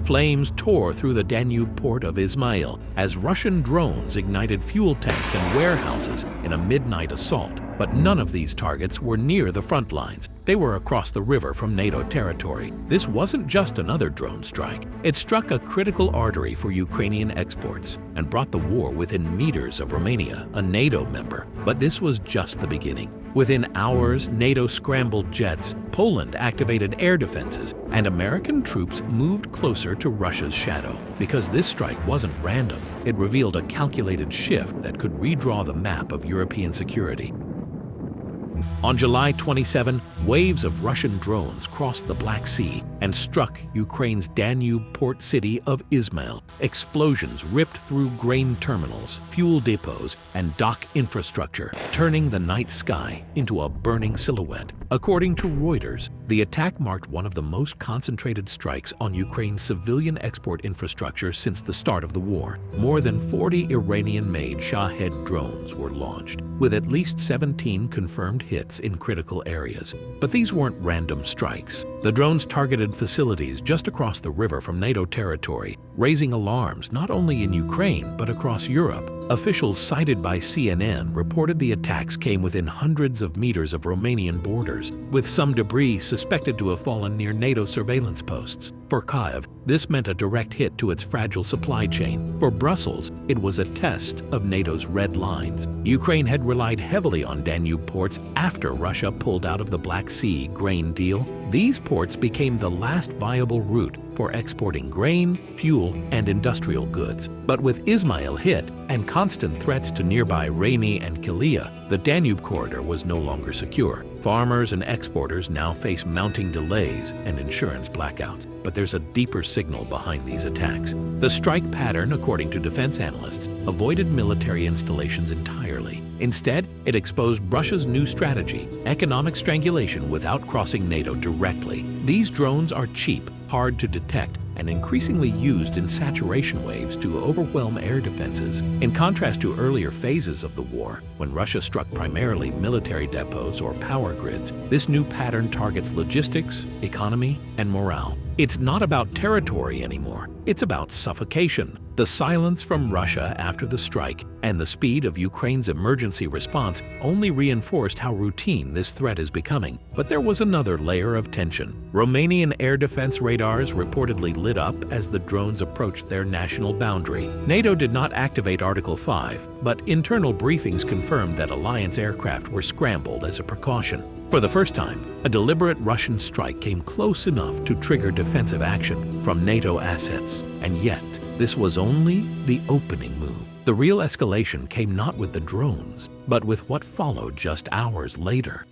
Flames tore through the Danube port of Izmail as Russian drones ignited fuel tanks and warehouses in a midnight assault. But none of these targets were near the front lines. They were across the river from NATO territory. This wasn't just another drone strike. It struck a critical artery for Ukrainian exports and brought the war within meters of Romania, a NATO member. But this was just the beginning. Within hours, NATO scrambled jets, Poland activated air defenses, and American troops moved closer to Russia's shadow. Because this strike wasn't random, it revealed a calculated shift that could redraw the map of European security. On July 27, waves of Russian drones crossed the Black Sea and struck Ukraine's Danube port city of Izmail. Explosions ripped through grain terminals, fuel depots, and dock infrastructure, turning the night sky into a burning silhouette. According to Reuters, the attack marked one of the most concentrated strikes on Ukraine's civilian export infrastructure since the start of the war. More than 40 Iranian-made Shahed drones were launched, with at least 17 confirmed hits in critical areas. But these weren't random strikes. The drones targeted facilities just across the river from NATO territory, raising alarms not only in Ukraine but across Europe. Officials cited by CNN reported the attacks came within hundreds of meters of Romanian borders, with some debris suspected to have fallen near NATO surveillance posts. For Kyiv, this meant a direct hit to its fragile supply chain. For Brussels, it was a test of NATO's red lines. Ukraine had relied heavily on Danube ports after Russia pulled out of the Black Sea grain deal. These ports became the last viable route for exporting grain, fuel, and industrial goods. But with Izmail hit and constant threats to nearby Reni and Kilia, the Danube corridor was no longer secure. Farmers and exporters now face mounting delays and insurance blackouts. But there's a deeper signal behind these attacks. The strike pattern, according to defense analysts, avoided military installations entirely. Instead, it exposed Russia's new strategy, economic strangulation without crossing NATO directly. These drones are cheap, hard to detect, and increasingly used in saturation waves to overwhelm air defenses. In contrast to earlier phases of the war, when Russia struck primarily military depots or power grids, this new pattern targets logistics, economy, and morale. It's not about territory anymore. It's about suffocation. The silence from Russia after the strike and the speed of Ukraine's emergency response only reinforced how routine this threat is becoming. But there was another layer of tension. Romanian air defense radars reportedly lit up as the drones approached their national boundary. NATO did not activate Article 5, but internal briefings confirmed that alliance aircraft were scrambled as a precaution. For the first time, a deliberate Russian strike came close enough to trigger defensive action from NATO assets. And yet, this was only the opening move. The real escalation came not with the drones, but with what followed just hours later.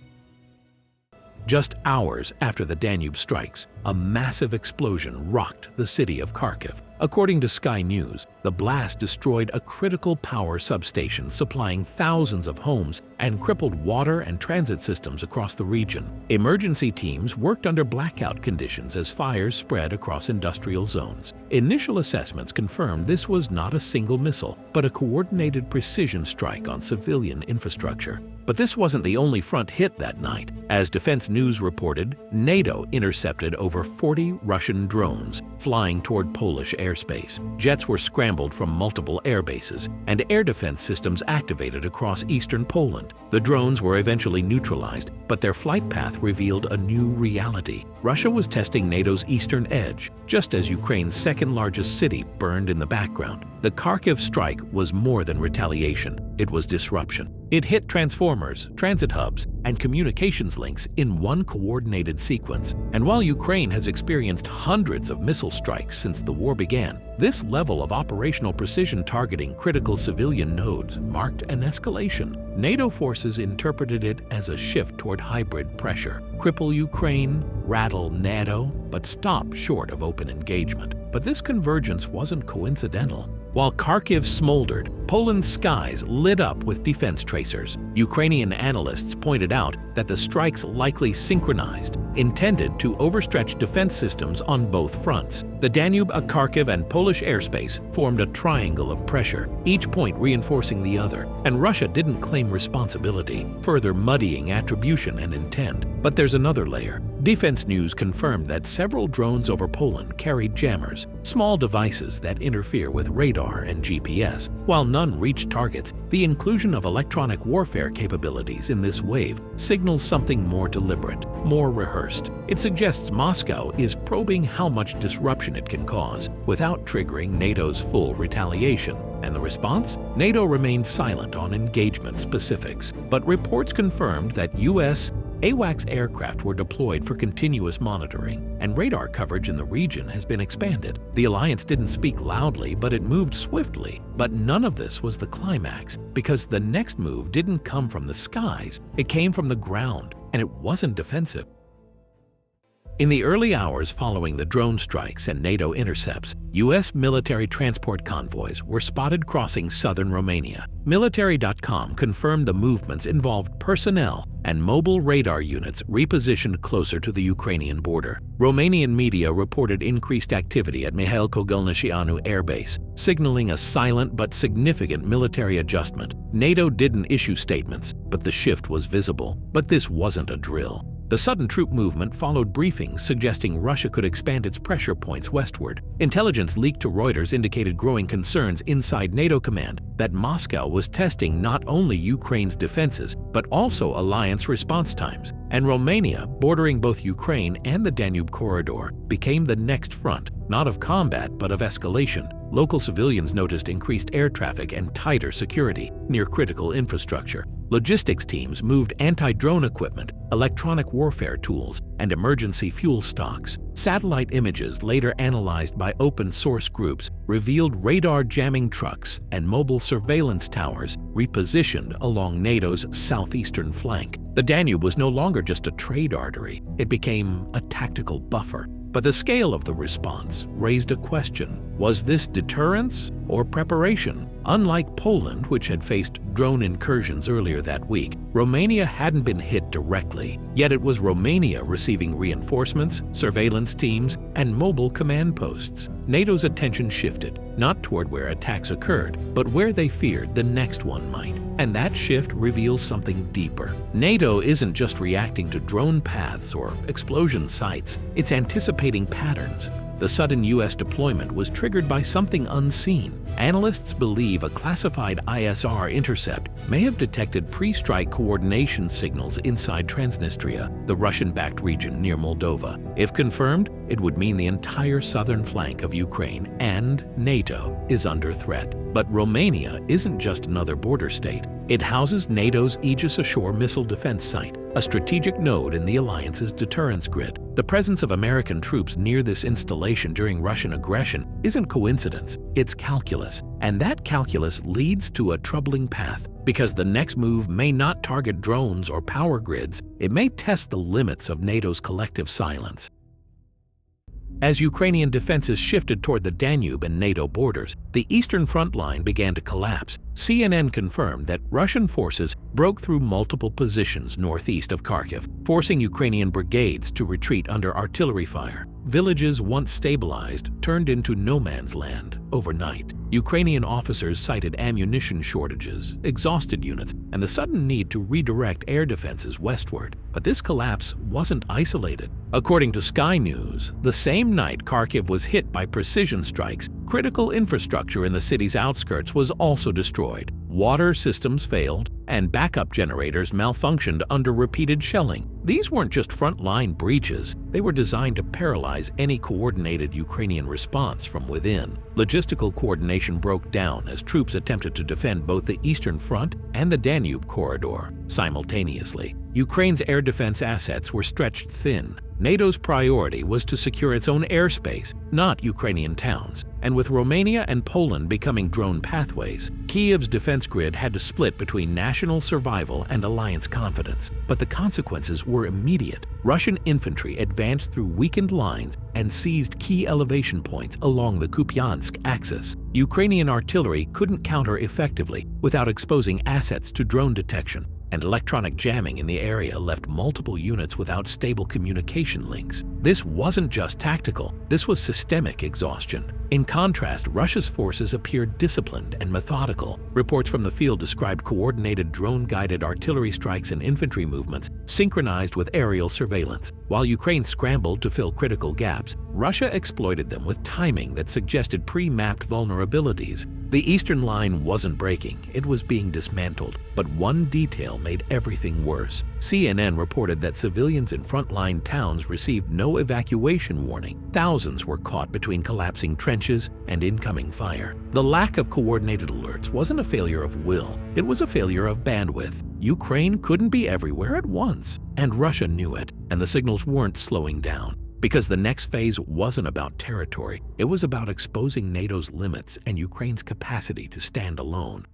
Just hours after the Danube strikes, a massive explosion rocked the city of Kharkiv. According to Sky News, the blast destroyed a critical power substation supplying thousands of homes and crippled water and transit systems across the region. Emergency teams worked under blackout conditions as fires spread across industrial zones. Initial assessments confirmed this was not a single missile, but a coordinated precision strike on civilian infrastructure. But this wasn't the only front hit that night. As Defense News reported, NATO intercepted over 40 Russian drones flying toward Polish airspace. Jets were scrambled from multiple air bases, and air defense systems activated across eastern Poland. The drones were eventually neutralized, but their flight path revealed a new reality. Russia was testing NATO's eastern edge, just as Ukraine's second-largest city burned in the background. The Kharkiv strike was more than retaliation. It was disruption. It hit transformers, transit hubs, and communications links in one coordinated sequence. And while Ukraine has experienced hundreds of missile strikes since the war began, this level of operational precision targeting critical civilian nodes marked an escalation. NATO forces interpreted it as a shift toward hybrid pressure. Cripple Ukraine, rattle NATO, but stop short of open engagement. But this convergence wasn't coincidental. While Kharkiv smoldered, Poland's skies lit up with defense tracers. Ukrainian analysts pointed out that the strikes likely synchronized, intended to overstretch defense systems on both fronts. The Danube, Kharkiv, and Polish airspace formed a triangle of pressure, each point reinforcing the other. And Russia didn't claim responsibility, further muddying attribution and intent. But there's another layer. Defense News confirmed that several drones over Poland carried jammers, small devices that interfere with radar and GPS. While none reached targets, the inclusion of electronic warfare capabilities in this wave signals something more deliberate, more rehearsed. It suggests Moscow is probing how much disruption it can cause without triggering NATO's full retaliation. And the response? NATO remained silent on engagement specifics, but reports confirmed that U.S. AWACS aircraft were deployed for continuous monitoring, and radar coverage in the region has been expanded. The alliance didn't speak loudly, but it moved swiftly. But none of this was the climax, because the next move didn't come from the skies, it came from the ground, and it wasn't defensive. In the early hours following the drone strikes and NATO intercepts, U.S. military transport convoys were spotted crossing southern Romania. Military.com confirmed the movements involved personnel and mobile radar units repositioned closer to the Ukrainian border. Romanian media reported increased activity at Mihail Kogălniceanu Air Base, signaling a silent but significant military adjustment. NATO didn't issue statements, but the shift was visible. But this wasn't a drill. The sudden troop movement followed briefings suggesting Russia could expand its pressure points westward. Intelligence leaked to Reuters indicated growing concerns inside NATO command that Moscow was testing not only Ukraine's defenses, but also alliance response times. And Romania, bordering both Ukraine and the Danube corridor, became the next front, not of combat but of escalation. Local civilians noticed increased air traffic and tighter security near critical infrastructure. Logistics teams moved anti-drone equipment, electronic warfare tools, and emergency fuel stocks. Satellite images later analyzed by open-source groups revealed radar jamming trucks and mobile surveillance towers repositioned along NATO's southeastern flank. The Danube was no longer just a trade artery, it became a tactical buffer. But the scale of the response raised a question. Was this deterrence or preparation? Unlike Poland, which had faced drone incursions earlier that week, Romania hadn't been hit directly. Yet it was Romania receiving reinforcements, surveillance teams, and mobile command posts. NATO's attention shifted, not toward where attacks occurred, but where they feared the next one might. And that shift reveals something deeper. NATO isn't just reacting to drone paths or explosion sites, it's anticipating patterns. The sudden U.S. deployment was triggered by something unseen. Analysts believe a classified ISR intercept may have detected pre-strike coordination signals inside Transnistria, the Russian-backed region near Moldova. If confirmed, it would mean the entire southern flank of Ukraine and NATO is under threat. But Romania isn't just another border state. It houses NATO's Aegis Ashore Missile Defense Site, a strategic node in the alliance's deterrence grid. The presence of American troops near this installation during Russian aggression isn't coincidence, it's calculus. And that calculus leads to a troubling path, because the next move may not target drones or power grids, it may test the limits of NATO's collective silence. As Ukrainian defenses shifted toward the Danube and NATO borders, the eastern front line began to collapse. CNN confirmed that Russian forces broke through multiple positions northeast of Kharkiv, forcing Ukrainian brigades to retreat under artillery fire. Villages once stabilized turned into no man's land overnight. Ukrainian officers cited ammunition shortages, exhausted units, and the sudden need to redirect air defenses westward. But this collapse wasn't isolated. According to Sky News, the same night Kharkiv was hit by precision strikes, critical infrastructure in the city's outskirts was also destroyed. Water systems failed, and backup generators malfunctioned under repeated shelling. These weren't just frontline breaches, they were designed to paralyze any coordinated Ukrainian response from within. Logistical coordination broke down as troops attempted to defend both the eastern front and the Danube corridor simultaneously. Ukraine's air defense assets were stretched thin. NATO's priority was to secure its own airspace, not Ukrainian towns. And with Romania and Poland becoming drone pathways, Kyiv's defense grid had to split between national survival and alliance confidence. But the consequences were immediate. Russian infantry advanced through weakened lines and seized key elevation points along the Kupiansk axis. Ukrainian artillery couldn't counter effectively without exposing assets to drone detection. and electronic jamming in the area left multiple units without stable communication links. This wasn't just tactical, this was systemic exhaustion. In contrast, Russia's forces appeared disciplined and methodical. Reports from the field described coordinated drone-guided artillery strikes and infantry movements synchronized with aerial surveillance. While Ukraine scrambled to fill critical gaps, Russia exploited them with timing that suggested pre-mapped vulnerabilities. The eastern line wasn't breaking, it was being dismantled. But one detail made everything worse. CNN reported that civilians in frontline towns received no evacuation warning. Thousands were caught between collapsing trenches and incoming fire. The lack of coordinated alerts wasn't a failure of will, it was a failure of bandwidth. Ukraine couldn't be everywhere at once, and Russia knew it, and the signals weren't slowing down. Because the next phase wasn't about territory, it was about exposing NATO's limits and Ukraine's capacity to stand alone.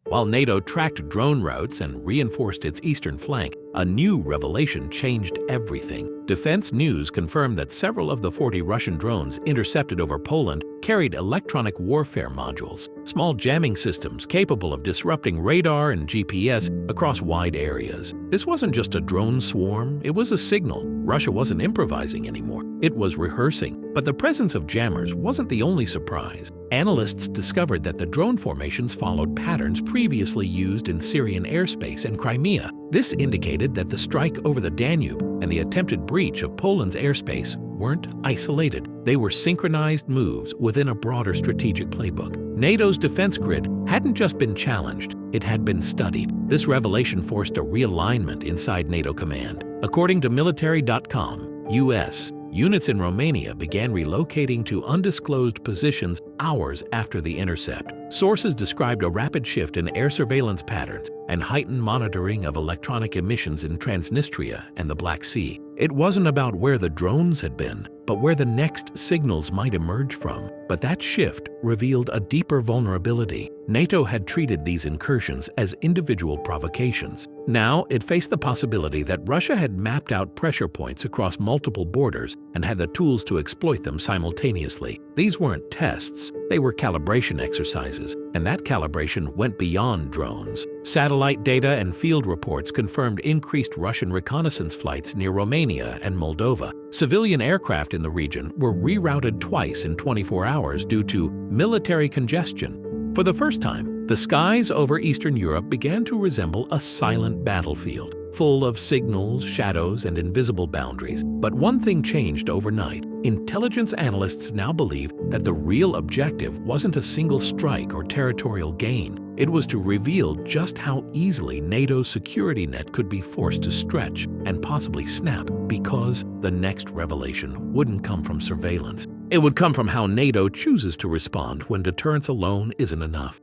While NATO tracked drone routes and reinforced its eastern flank, a new revelation changed everything. Defense News confirmed that several of the 40 Russian drones intercepted over Poland carried electronic warfare modules, small jamming systems capable of disrupting radar and GPS across wide areas. This wasn't just a drone swarm, it was a signal. Russia wasn't improvising anymore, it was rehearsing. But the presence of jammers wasn't the only surprise. Analysts discovered that the drone formations followed patterns previously used in Syrian airspace and Crimea. This indicated that the strike over the Danube and the attempted breach of Poland's airspace weren't isolated. They were synchronized moves within a broader strategic playbook. NATO's defense grid hadn't just been challenged, it had been studied. This revelation forced a realignment inside NATO command. According to military.com, US units in Romania began relocating to undisclosed positions hours after the intercept. Sources described a rapid shift in air surveillance patterns and heightened monitoring of electronic emissions in Transnistria and the Black Sea. It wasn't about where the drones had been, but where the next signals might emerge from. But that shift revealed a deeper vulnerability. NATO had treated these incursions as individual provocations. Now it faced the possibility that Russia had mapped out pressure points across multiple borders and had the tools to exploit them simultaneously. These weren't tests, they were calibration exercises, and that calibration went beyond drones. Satellite data and field reports confirmed increased Russian reconnaissance flights near Romania and Moldova. Civilian aircraft in the region were rerouted twice in 24 hours due to military congestion. For the first time, the skies over Eastern Europe began to resemble a silent battlefield, full of signals, shadows, and invisible boundaries. But one thing changed overnight. Intelligence analysts now believe that the real objective wasn't a single strike or territorial gain. It was to reveal just how easily NATO's security net could be forced to stretch and possibly snap, because the next revelation wouldn't come from surveillance. It would come from how NATO chooses to respond when deterrence alone isn't enough.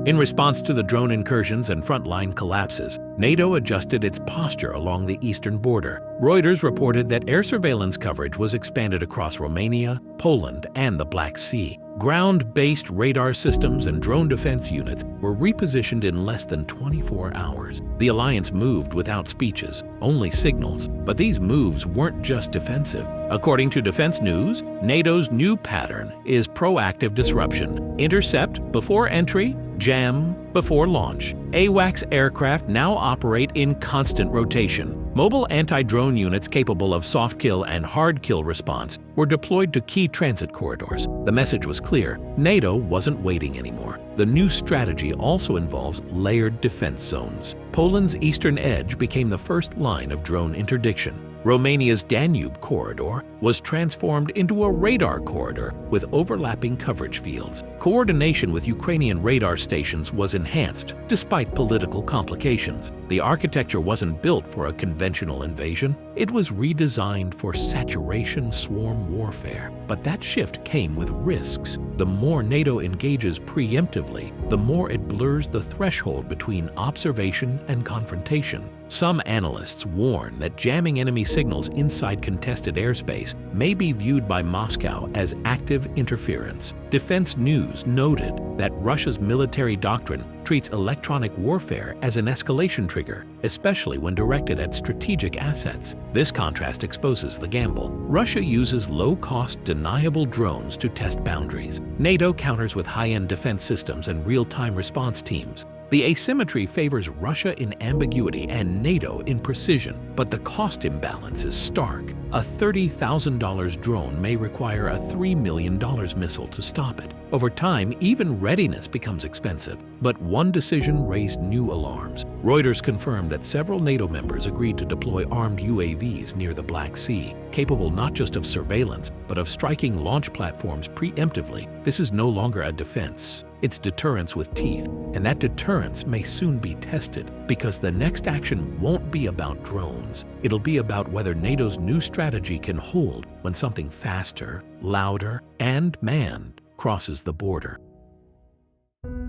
In response to the drone incursions and frontline collapses, NATO adjusted its posture along the eastern border. Reuters reported that air surveillance coverage was expanded across Romania, Poland, and the Black Sea. Ground-based radar systems and drone defense units were repositioned in less than 24 hours. The alliance moved without speeches, only signals. But these moves weren't just defensive. According to Defense News, NATO's new pattern is proactive disruption. Intercept before entry, jam before launch. AWACS aircraft now operate in constant rotation. Mobile anti-drone units capable of soft kill and hard kill response were deployed to key transit corridors. The message was clear: NATO wasn't waiting anymore. The new strategy also involves layered defense zones. Poland's eastern edge became the first line of drone interdiction. Romania's Danube corridor was transformed into a radar corridor with overlapping coverage fields. Coordination with Ukrainian radar stations was enhanced despite political complications. The architecture wasn't built for a conventional invasion, it was redesigned for saturation swarm warfare. But that shift came with risks. The more NATO engages preemptively, the more it blurs the threshold between observation and confrontation. Some analysts warn that jamming enemy signals inside contested airspace may be viewed by Moscow as active interference. Defense News noted that Russia's military doctrine treats electronic warfare as an escalation trigger, especially when directed at strategic assets. This contrast exposes the gamble. Russia uses low-cost, deniable drones to test boundaries. NATO counters with high-end defense systems and real-time response teams. The asymmetry favors Russia in ambiguity and NATO in precision, but the cost imbalance is stark. A $30,000 drone may require a $3 million missile to stop it. Over time, even readiness becomes expensive. But one decision raised new alarms. Reuters confirmed that several NATO members agreed to deploy armed UAVs near the Black Sea, capable not just of surveillance, but of striking launch platforms preemptively. This is no longer a defense. It's deterrence with teeth, and that deterrence may soon be tested, because the next action won't be about drones. It'll be about whether NATO's new strategy can hold when something faster, louder, and manned crosses the border.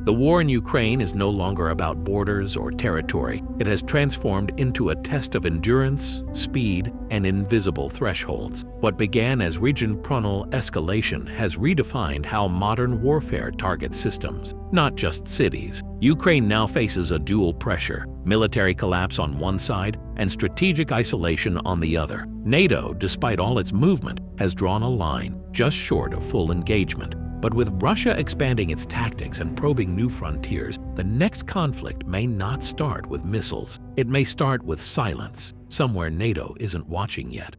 The war in Ukraine is no longer about borders or territory. It has transformed into a test of endurance, speed, and invisible thresholds. What began as region-prunal escalation has redefined how modern warfare targets systems, not just cities. Ukraine now faces a dual pressure: military collapse on one side and strategic isolation on the other. NATO, despite all its movement, has drawn a line just short of full engagement. But with Russia expanding its tactics and probing new frontiers, the next conflict may not start with missiles. It may start with silence, somewhere NATO isn't watching yet.